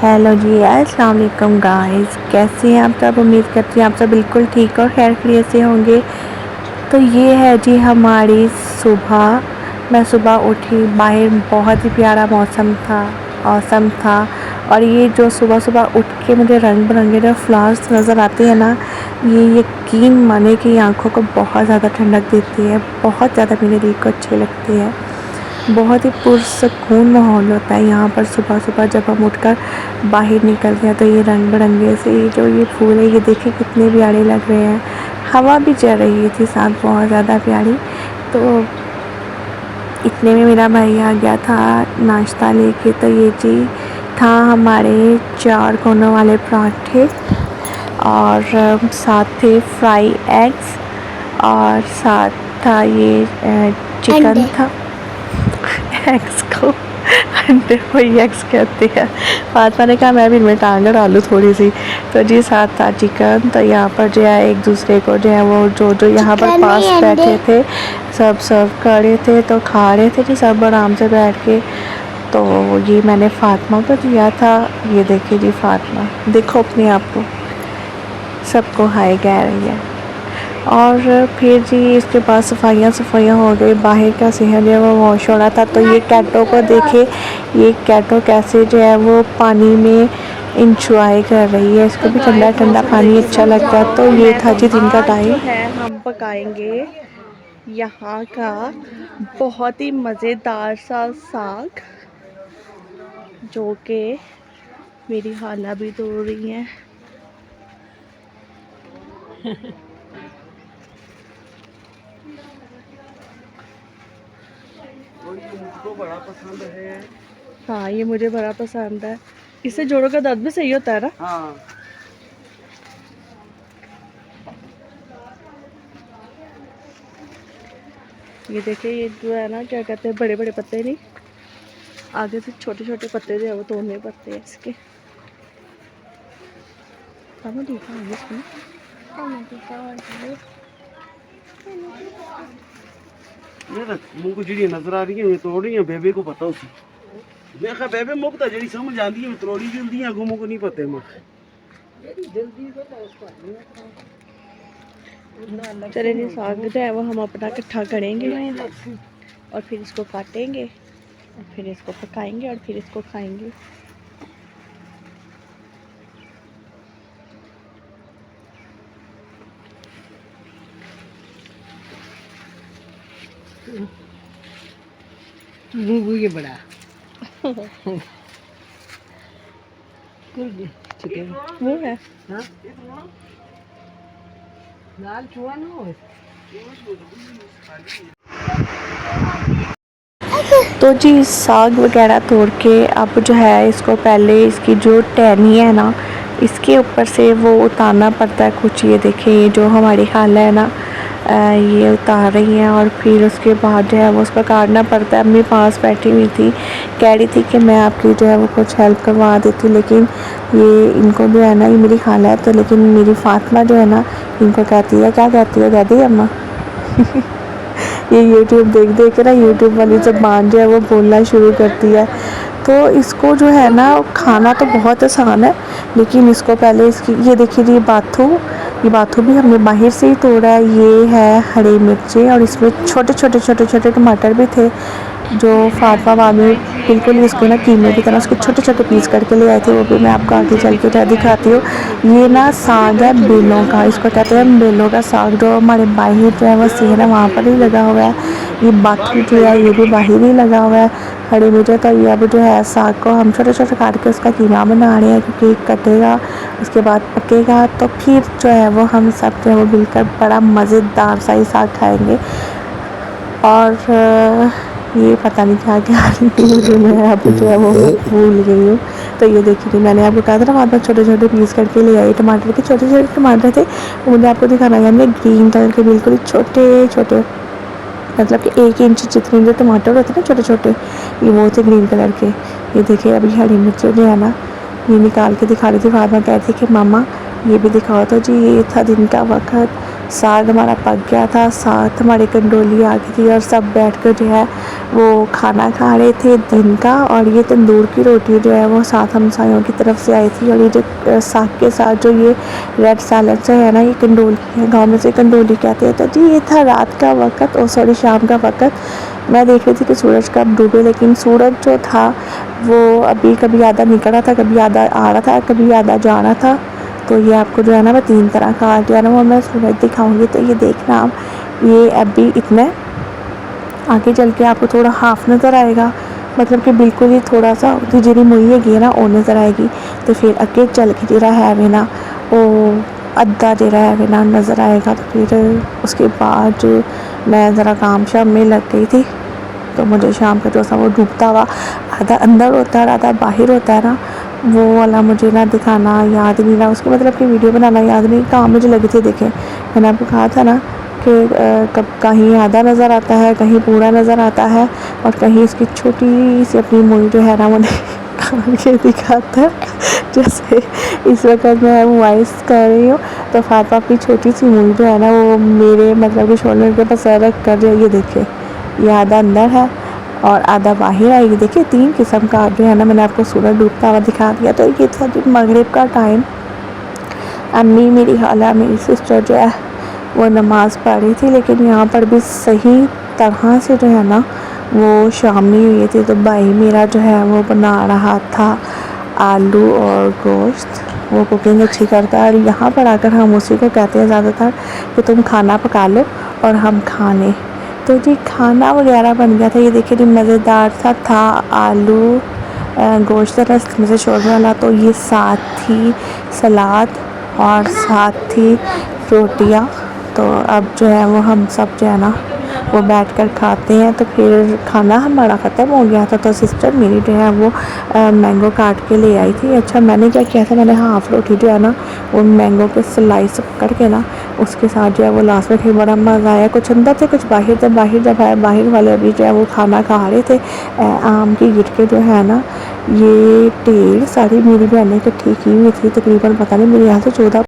Hello जी, अस्सलाम वालेकुम guys. कैसे हैं आप सब? उम्मीद करती हैं आप सब बिल्कुल ठीक और खैर खैरियत से होंगे। तो ये है जी हमारी सुबह। मैं सुबह उठी, बाहर बहुत ही प्यारा मौसम था, औसम था। और ये जो सुबह सुबह उठ के मुझे रंग बिरंगे जो फ्लावर्स नज़र आते हैं ना, ये यकीन माने कि आँखों को बहुत ज़्यादा ठंडक देती है, बहुत ज़्यादा मेरे दिल को अच्छे लगते हैं। बहुत ही पुरसकून माहौल होता है यहाँ पर सुबह सुबह जब हम उठकर बाहर निकलते हैं। तो ये रंग बिरंगे से जो ये फूल है, ये देखिए कितने प्यारे लग रहे हैं। हवा भी चल रही थी साथ, बहुत ज़्यादा प्यारी। तो इतने में मेरा भाई आ गया था नाश्ता लेके। तो ये जी था हमारे 4 कोनों वाले पराठे और साथ थे फ्राई एग्स और साथ था ये चिकन था। एग्स को अंडे को ही एग्स कहते हैं। फातिमा ने कहा मैं भी इनमें टांग डालूँ थोड़ी सी। तो जी साथ था चिकन। तो यहाँ पर जो है एक दूसरे को जो है वो जो यहाँ पर पास बैठे थे सब सर्व कर रहे थे, तो खा रहे थे जी सब आराम से बैठ के। तो ये मैंने फातिमा को दिया था। ये देखिए जी फातिमा, देखो अपने आप को, सबको हाय कह रही है। और फिर जी इसके बाद सफाइयाँ हो गई, बाहर का शहर जो है वो वॉश हो रहा था। तो ये कैटों को देखे, ये कैटो कैसे जो है वो पानी में इंजॉय कर रही है, इसको भी ठंडा ठंडा पानी अच्छा लगता है। तो ये था जी दिन का टाइम है। हम पकाएंगे यहाँ का बहुत ही मज़ेदार सा साग, जो कि मेरी खाला भी धो रही हैं। मुझको बड़ा पसंद है। हाँ, ये मुझे बड़ा पसंद है। इससे जोड़ों का दर्द भी सही होता है ना? हाँ। ये देखिए, ये जो है ना क्या कहते हैं, बड़े बड़े पत्ते नहीं, आगे से छोटे छोटे पत्ते जो है वो तोड़ने पड़ते हैं इसके। मुझको जी नजर आ रही है, तोड़ रही है बेबे को पता उसे। मैं कहा बेबे मुझको तो जड़ी समझ आती है, तोड़ी जल्दी है, मुझको नहीं पता है। चले नहीं, साग जो है वो हम अपना इकट्ठा करेंगे और फिर इसको काटेंगे और फिर इसको पकाएंगे और फिर इसको खाएंगे। ये बड़ा चिकन वो है लाल चूहा ना हो। तो जी साग वगैरह तोड़ के अब जो है इसको पहले इसकी जो टहनी है ना, इसके ऊपर से वो उतारना पड़ता है कुछ। ये देखिए, ये जो हमारी खाला है ना, ये उतार रही हैं और फिर उसके बाद जो है वो उसका काटना पड़ता है। अम्मी पास बैठी हुई थी, कह रही थी कि मैं आपकी जो है वो कुछ हेल्प करवा देती, लेकिन ये इनको जो है ना, ये मेरी खाला है तो, लेकिन मेरी फातिमा जो है ना इनको कहती है, क्या कहती है दादी अम्मा? ये यूट्यूब देख देख के ना यूट्यूब वाली ज़बान जो है वो बोलना शुरू करती है। तो इसको जो है ना खाना तो बहुत आसान है, लेकिन इसको पहले इसकी ये देखिए ये बाथू भी हमने बाहर से ही तोड़ा है। ये है हरी मिर्चें और इसमें छोटे छोटे टमाटर भी थे, जो फातिमा मामी बिल्कुल इसको ना कीमे की तरह उसके छोटे छोटे पीस करके ले आए थे। वो भी मैं आपको आगे चल के दिखाती हूँ। ये ना साग है बेलों का, इसको कहते हैं बेलों का साग, जो हमारे बाहर जो है वो सेहरा वहाँ पर ही लगा हुआ है। ये बाथू जो है ये भी बाहर ही लगा हुआ है। हरी मिर्चें। तो ये अब जो है साग को हम छोटे छोटे काट के उसका कीमा बना रहे हैं, क्योंकि कटेगा उसके बाद पकेगा तो फिर जो है वो हम सब जो है वो मिलकर बड़ा मज़ेदार सा ही साग खाएँगे। और ये पता नहीं क्या क्या मैं अब जो है वो भूल गई हूँ। तो ये देखिए, मैंने आपको कहा था ना वहाँ पर छोटे छोटे पीस करके ले आई टमाटर के, छोटे छोटे टमाटर थे। मुझे आपको दिखाना है, हमने ग्रीन कलर के बिल्कुल छोटे छोटे, मतलब कि 1 इंच जितने जो टमाटर होते हैं ना छोटे छोटे, ये वो थे ग्रीन कलर के। ये देखिए अभी हरी मिर्चें जो है ना ये निकाल के दिखा रही थी। फातिमा कहती थी कि मामा ये भी दिखाओ। तो जी ये था दिन का वक्त साग हमारा पक गया था, साथ हमारी कंडोली आ गई थी और सब बैठकर जो है वो खाना खा रहे थे दिन का। और ये तंदूर की रोटी जो है वो साथ हमसायों की तरफ से आई थी। और ये जो साग के साथ जो ये रेड सैलड से है ना, ये कंडोली है, गांव में से कंडोली कहते हैं। तो जी ये था रात का वक्त, और सॉरी शाम का वक्त। मैं देख रही थी कि सूरज कब डूबे, लेकिन सूरज जो था वो अभी कभी आधा निकल रहा था, कभी आधा आ रहा था, कभी आधा जा रहा था। तो ये आपको जो है ना मैं 3 तरह का आर्ट जो है ना वो मैं सूरज दिखाऊंगी। तो ये देखना आप, ये अभी इतना आगे चल के आपको थोड़ा हाफ नज़र आएगा, मतलब कि बिल्कुल ही थोड़ा सा तो जी मुई हैगी ना वो नज़र आएगी। तो फिर अगे चल के जो है वे ना वो अद्धा जो है वे ना नज़र आएगा। तो फिर उसके बाद मैं ज़रा काम शाम में लग गई थी, तो मुझे शाम का जो सा वो डूबता हुआ आधा अंदर होता है आधा बाहर होता है ना, वो वाला मुझे ना दिखाना याद नहीं रहा, उसके मतलब कि वीडियो बनाना याद नहीं। काम मुझे लगी थी, देखें मैंने आपको कहा था ना कि कब कहीं आधा नज़र आता है, कहीं पूरा नज़र आता है, और कहीं इसकी छोटी सी अपनी मुई जो है ना वो निकाल के दिखाता है। जैसे इस वक्त मैं वॉइस कर रही हूँ तो फातिमा अपनी छोटी सी मुई जो है ना वो मेरे मतलब कि शोल्डर के पास रख कर ये देखे, ये आधा अंदर है और आधा बाहर आएगी। देखिए 3 किस्म का जो है ना मैंने आपको सूरज डूबता हुआ दिखा दिया। तो ये था जो मगरिब का टाइम, अम्मी मेरी खाला मेरी सिस्टर जो है वो नमाज़ पढ़ रही थी, लेकिन यहाँ पर भी सही तरह से जो है ना वो शाम नहीं हुई थी। तो भाई मेरा जो है वो बना रहा था आलू और गोश्त, वो कुकिंग अच्छी करता है। और यहाँ पर आकर हम उसी को कहते हैं ज़्यादातर कि तुम खाना पका लो और हम खा लें। तो जी खाना वगैरह बन गया था, ये देखिए जी मज़ेदार सा था आलू गोश्त रस में से शोरबा वाला। तो ये साथ थी सलाद और साथ थी रोटियां। तो अब जो है वो हम सब जो है ना वो बैठकर खाते हैं। तो फिर खाना हमारा ख़त्म हो गया था, तो सिस्टर मेरी जो है वो मैंगो काट के ले आई थी। अच्छा मैंने क्या किया था, मैंने हाफ़ रोटी जो है ना वो मैंगो के स्लाइस करके ना उसके साथ जो है वो लास्ट में फिर बड़ा मज़ा आया। कुछ अंदर थे कुछ बाहर थे, बाहर जब आए बाहर वाले अभी जो है वो खाना खा रहे थे। आम की गिटके जो है ना ये ढेर सारी मेरी बहनें इकट्ठी की हुई थी, तकरीबन पता नहीं मेरे यहाँ से 14